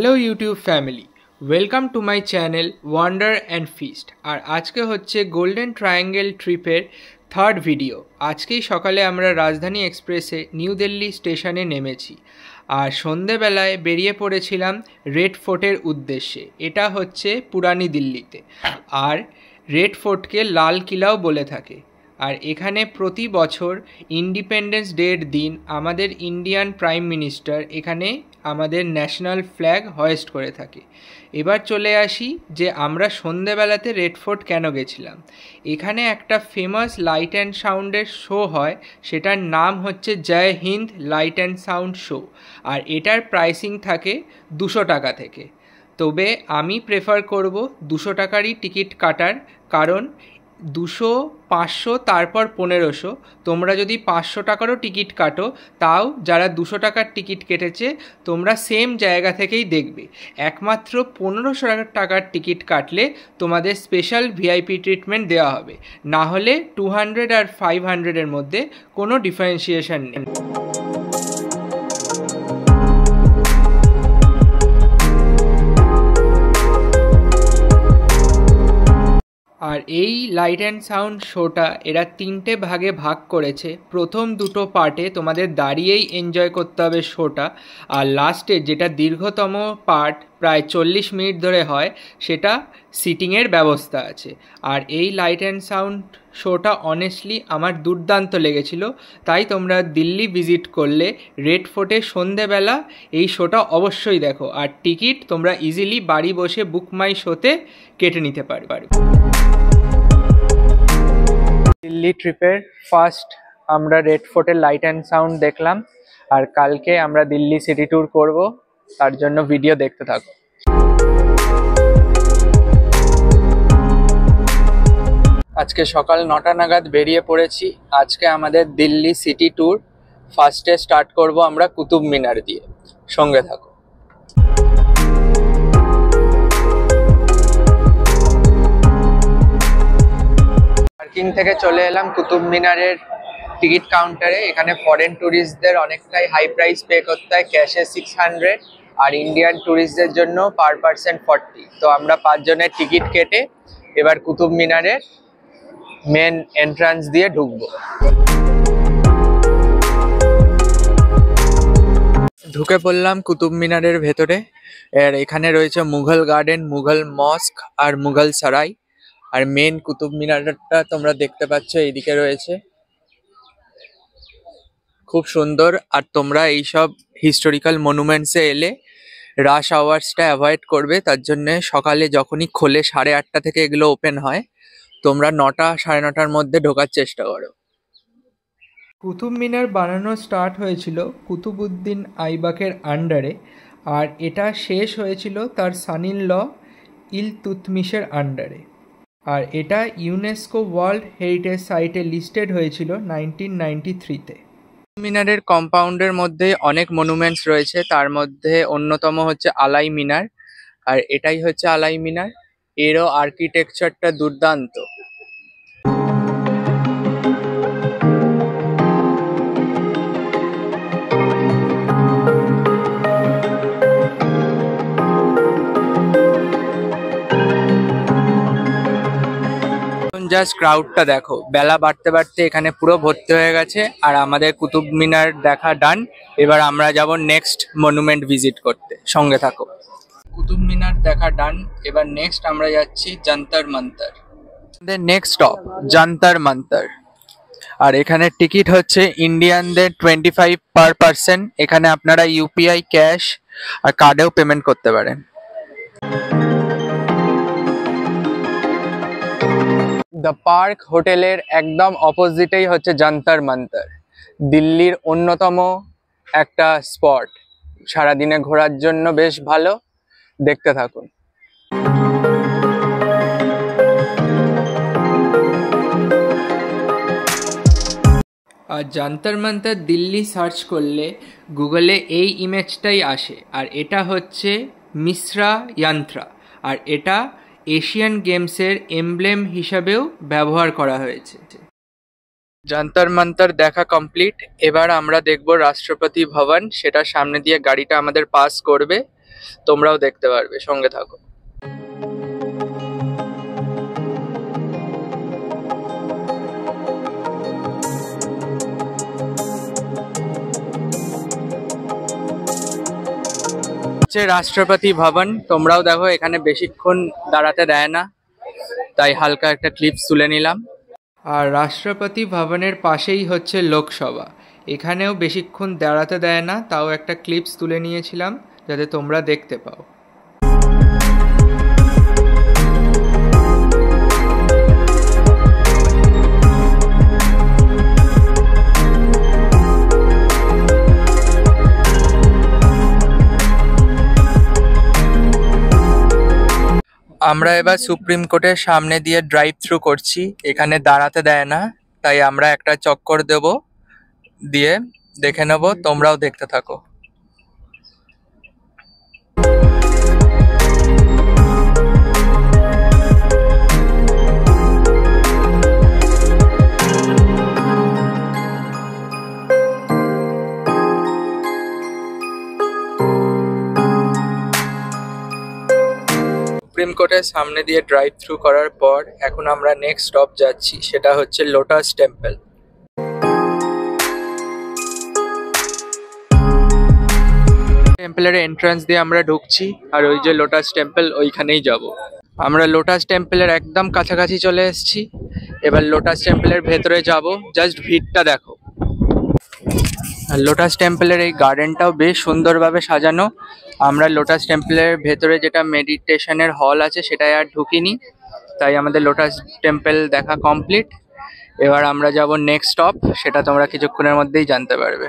Hello YouTube family, welcome to my channel Wonder and Feast. আর আজকে হচ্ছে golden triangle ট্রিপের থার্ড ভিডিও। আজকেই সকালে আমরা রাজধানী এক্সপ্রেসে নিউ দিল্লি স্টেশনে নেমেছি আর সন্ধেবেলায় বেরিয়ে পড়েছিলাম রেড ফোর্টের উদ্দেশ্যে। এটা হচ্ছে পুরানি দিল্লিতে, আর রেড ফোর্টকে লাল কিলাও বলে থাকে। আর এখানে প্রতি বছর ইন্ডিপেন্ডেন্স ডের দিন আমাদের ইন্ডিয়ান প্রাইম মিনিস্টার এখানে আমাদের ন্যাশনাল ফ্ল্যাগ হয়েস্ট করে থাকে। এবার চলে আসি যে আমরা সন্ধেবেলাতে রেড ফোর্ট কেন গেছিলাম। এখানে একটা ফেমাস লাইট অ্যান্ড সাউন্ডের শো হয়, সেটার নাম হচ্ছে Jai Hind light and sound show. আর এটার প্রাইসিং থাকে 200 টাকা থেকে। তবে আমি প্রেফার করব 200 টাকারই টিকিট কাটার, কারণ 200, 500, তারপর 1500। তোমরা যদি 500 টাকারও টিকিট কাটো, তাও যারা 200 টাকার টিকিট কেটেছে তোমরা সেম জায়গা থেকেই দেখবে। একমাত্র 1500 টাকার টিকিট কাটলে তোমাদের স্পেশাল ভিআইপি ট্রিটমেন্ট দেওয়া হবে, না হলে 200 আর 500-এর মধ্যে কোনো ডিফারেন্সিয়েশন নেই। আর এই লাইট অ্যান্ড সাউন্ড শোটা এরা 3টে ভাগে ভাগ করেছে। প্রথম 2টো পার্টে তোমাদের দাঁড়িয়েই এনজয় করতে হবে শোটা, আর লাস্টে যেটা দীর্ঘতম পার্ট, প্রায় 40 মিনিট ধরে হয়, সেটা সিটিংয়ের ব্যবস্থা আছে। আর এই লাইট অ্যান্ড সাউন্ড শোটা অনেস্টলি আমার দুর্দান্ত লেগেছিল। তাই তোমরা দিল্লি ভিজিট করলে রেড ফোর্টে সন্ধেবেলা এই শোটা অবশ্যই দেখো। আর টিকিট তোমরা ইজিলি বাড়ি বসে বুক মাই শোতে কেটে নিতে পারবে। দিল্লি ট্রিপের ফার্স্ট আমরা রেড ফোর্টের লাইট অ্যান্ড সাউন্ড দেখলাম, আর কালকে আমরা দিল্লি সিটি ট্যুর করব, তার জন্য ভিডিও দেখতে থাকো। আজকে সকাল 9টা নাগাদ বেরিয়ে পড়েছি। আজকে আমাদের দিল্লি সিটি ট্যুর। ফার্স্টে স্টার্ট করব আমরা কুতুব মিনার দিয়ে, সঙ্গে থাকো। পার্কিং থেকে চলে এলাম কুতুব মিনারের টিকিট কাউন্টারে। এখানে ফরেন ট্যুরিস্টদের অনেকটাই হাই প্রাইস পে করতে হয়, ক্যাশে 600 আর ইন্ডিয়ান ট্যুরিস্টদের জন্য পার পার্সন 40। তো আমরা 5 জনের টিকিট কেটে এবার কুতুব মিনারের মেন এন্ট্রান্স দিয়ে ঢুকবো। ঢুকে পড়লাম কুতুব মিনারের ভেতরে। আর এখানে রয়েছে মুঘল গার্ডেন, মুঘল মস্ক আর মুঘল সারাই। আর মেন কুতুব মিনারটা তোমরা দেখতে পাচ্ছ এইদিকে রয়েছে, খুব সুন্দর। আর তোমরা এইসব হিস্টোরিক্যাল মনুমেন্টসে এলে রাশ আওয়ার্সটা অ্যাভয়েড করবে, তার জন্য সকালে যখনই খোলে 8:30 থেকে এগুলো ওপেন হয়, তোমরা 9টা, 9:30-র মধ্যে ঢোকার চেষ্টা করো। কুতুব মিনার বানানো স্টার্ট হয়েছিল কুতুবউদ্দিন আইবাকের আন্ডারে, আর এটা শেষ হয়েছিল তার সান ইন ল ইলতুৎমিশের আন্ডারে। আর এটা ইউনেস্কো ওয়ার্ল্ড হেরিটেজ সাইটে লিস্টেড হয়েছিল 1993-তে। মিনারের কম্পাউন্ডের মধ্যে অনেক মনুমেন্টস রয়েছে, তার মধ্যে অন্যতম হচ্ছে আলাই মিনার। আর এটাই হচ্ছে আলাই মিনার। এরও আর্কিটেকচারটা দুর্দান্ত। জাস্ট ক্রাউডটা দেখো, বেলা বাড়তে বাড়তে এখানে পুরো ভর্তি হয়ে গেছে। আর আমাদের কুতুব মিনার দেখা ডান। এবার আমরা যাব নেক্সট মনুমেন্ট ভিজিট করতে, সঙ্গে থাকো। কুতুব মিনার দেখা ডান, এবার নেক্সট আমরা যাচ্ছি যন্তর মন্তর। Next stop Jantar Mantar. আর এখানে টিকিট হচ্ছে ইন্ডিয়ানদের 25 পার পার্সন। এখানে আপনারা ইউপিআই, ক্যাশ আর কার্ডেও পেমেন্ট করতে পারেন। দ্য পার্ক হোটেলের একদম অপোজিটেই হচ্ছে যন্তর মন্তর, দিল্লির অন্যতম একটা স্পট। সারাদিনে ঘোরার জন্য বেশ ভালো, দেখতে থাকুন। আর যন্তর মন্তর দিল্লি সার্চ করলে গুগলে এই ইমেজটাই আসে। আর এটা হচ্ছে মিশ্রা যন্ত্রা, আর এটা এশিয়ান গেমসের এমব্লেম হিসাবেও ব্যবহার করা হয়েছে। যন্তর মন্তর দেখা কমপ্লিট। এবার আমরা দেখব রাষ্ট্রপতি ভবন, সেটা সামনে দিয়ে গাড়িটা আমাদের পাস করবে। তোমরাও দেখতে পারবে, সঙ্গে থাকো। রাষ্ট্রপতি ভবন, তোমরাও দেখো এখানে বেশিক্ষণ দাঁড়াতে দেয় না, তাই হালকা একটা ক্লিপস তুলে নিলাম। আর রাষ্ট্রপতি ভবনের পাশেই হচ্ছে লোকসভা, এখানেও বেশিক্ষণ দাঁড়াতে দেয় না, তাও একটা ক্লিপস তুলে নিয়েছিলাম যাতে তোমরা দেখতে পাও। আমরা এবার সুপ্রিম কোর্টের সামনে দিয়ে ড্রাইভ থ্রু করছি, এখানে দাঁড়াতে দেয় না, তাই আমরা একটা চক্কর দেব, দিয়ে দেখে নেব, তোমরাও দেখতে থাকো। সুপ্রিম কোর্টের সামনে দিয়ে ড্রাইভ থ্রু করার পর এখন আমরা নেক্সট স্টপ যাচ্ছি, সেটা হচ্ছে লোটাস টেম্পল। টেম্পলের এন্ট্রান্স দিয়ে আমরা ঢুকছি, আর ওই যে লোটাস টেম্পল ওইখানেই যাব। আমরা লোটাস টেম্পলের একদম কাছাকাছি চলে এসেছি, এবার লোটাস টেম্পলের ভেতরে যাব। জাস্ট ভিড়টা দেখো। আর লোটাস টেম্পলের এই গার্ডেনটাও বেশ সুন্দরভাবে সাজানো। আমরা লোটাস টেম্পলের ভেতরে যেটা মেডিটেশনের হল আছে সেটাই আর ঢুকিনি, তাই আমাদের লোটাস টেম্পল দেখা কমপ্লিট। এবার আমরা যাব নেক্সট স্টপ, সেটা তোমরা কিছুক্ষণের মধ্যেই জানতে পারবে।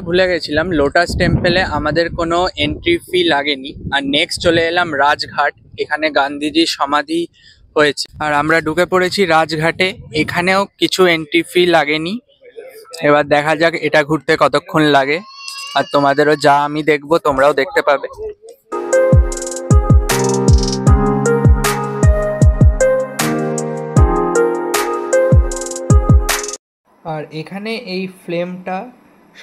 ভুলে গেছিলাম, লোটাস টেম্পলে আমাদের কোনো এন্ট্রি ফি লাগেনি। আর নেক্সট চলে এলাম রাজঘাট, এখানে গান্ধীজির সমাধি হয়েছে, আর আমরা ঢুকে পড়েছি রাজঘাটে। এখানেও কিছু এন্ট্রি ফি লাগেনি। এবার দেখা যাক এটা ঘুরতে কতক্ষণ লাগে, আর তোমাদেরও যা আমি দেখবো তোমরাও দেখতে পাবে। আর এখানে এই ফ্লেমটা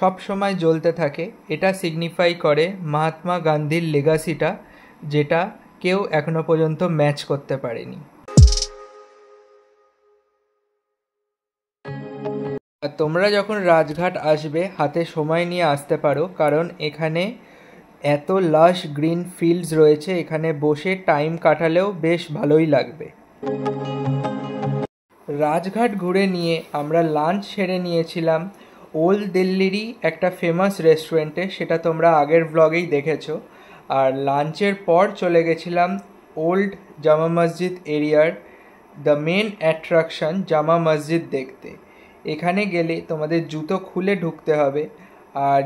সব সময় জ্বলতে থাকে, এটা সিগনিফাই করে মহাত্মা গান্ধীর লেগাসিটা, যেটা কেউ এখনো পর্যন্ত ম্যাচ করতে পারেনি। আর তোমরা যখন রাজঘাট আসবে হাতে সময় নিয়ে আসতে পারো, কারণ এখানে এত লাশ গ্রিন ফিল্ডস রয়েছে, এখানে বসে টাইম কাটালেও বেশ ভালোই লাগবে। রাজঘাট ঘুরে নিয়ে আমরা লাঞ্চ সেরে নিয়েছিলাম ওল্ড দিল্লিরই একটা ফেমাস রেস্টুরেন্টে, সেটা তোমরা আগের ব্লগেই দেখেছো। আর লাঞ্চের পর চলে গেছিলাম ওল্ড জামা মসজিদ এরিয়ার দ্য মেন অ্যাট্রাকশন জামা মসজিদ দেখতে। এখানে গেলে তোমাদের জুতো খুলে ঢুকতে হবে, আর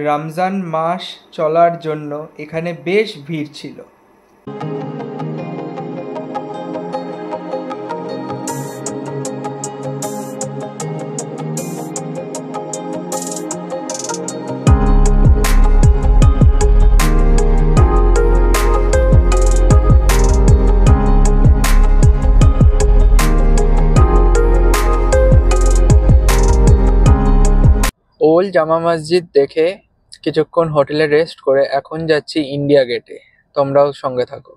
রমজান মাস চলার জন্য এখানে বেশ ভিড় ছিল। ওল্ড জামা মসজিদ দেখে কিছুক্ষণ হোটেলে রেস্ট করে এখন যাচ্ছি ইন্ডিয়া গেটে, তোমরাও সঙ্গে থাকো।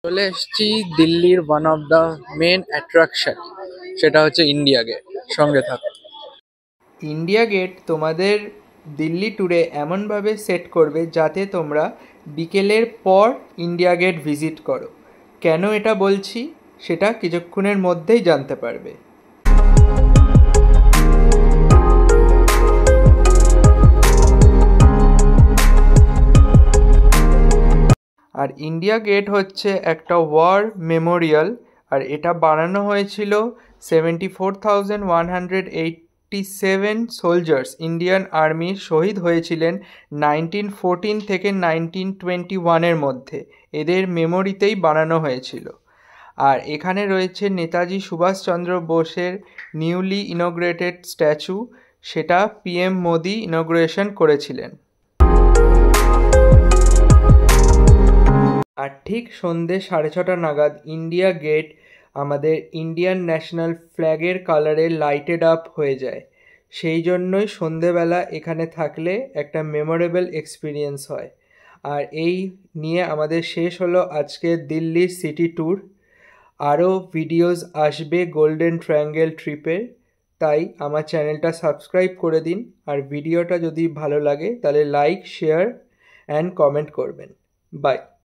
চলে এসেছি দিল্লির one of the main attraction, সেটা হচ্ছে ইন্ডিয়া গেট, সঙ্গে থাকো। ইন্ডিয়া গেট তোমাদের দিল্লি ট্যুরে এমনভাবে সেট করবে যাতে তোমরা বিকেলের পর ইন্ডিয়া গেট ভিজিট করো। কেন এটা বলছি সেটা কিছুক্ষণের মধ্যেই জানতে পারবে। আর ইন্ডিয়া গেট হচ্ছে একটা ওয়ার মেমোরিয়াল, আর এটা বানানো হয়েছিল 74,187 সোলজার্স ইন্ডিয়ান আর্মির শহীদ হয়েছিলেন 1914 থেকে 1921-এর মধ্যে, এদের মেমোরিতেই বানানো হয়েছিল। আর এখানে রয়েছে নেতাজি সুভাষচন্দ্র বোসের নিউলি ইনগ্রেটেড স্ট্যাচু, সেটা PM মোদি ইনগ্রেশন করেছিলেন। আর ঠিক সন্ধে 6:30 নাগাদ ইন্ডিয়া গেট আমাদের ইন্ডিয়ান ন্যাশনাল ফ্ল্যাগের কালারে লাইটেড আপ হয়ে যায়। সেই জন্যই সন্ধেবেলা এখানে থাকলে একটা মেমোরেবল এক্সপিরিয়েন্স হয়। আর এই নিয়ে আমাদের শেষ হলো আজকে দিল্লির সিটি ট্যুর। আরও ভিডিওস আসবে গোল্ডেন ট্রায়াঙ্গেল ট্রিপের, তাই আমার চ্যানেলটা সাবস্ক্রাইব করে দিন। আর ভিডিওটা যদি ভালো লাগে তাহলে লাইক, শেয়ার অ্যান্ড কমেন্ট করবেন। বাই।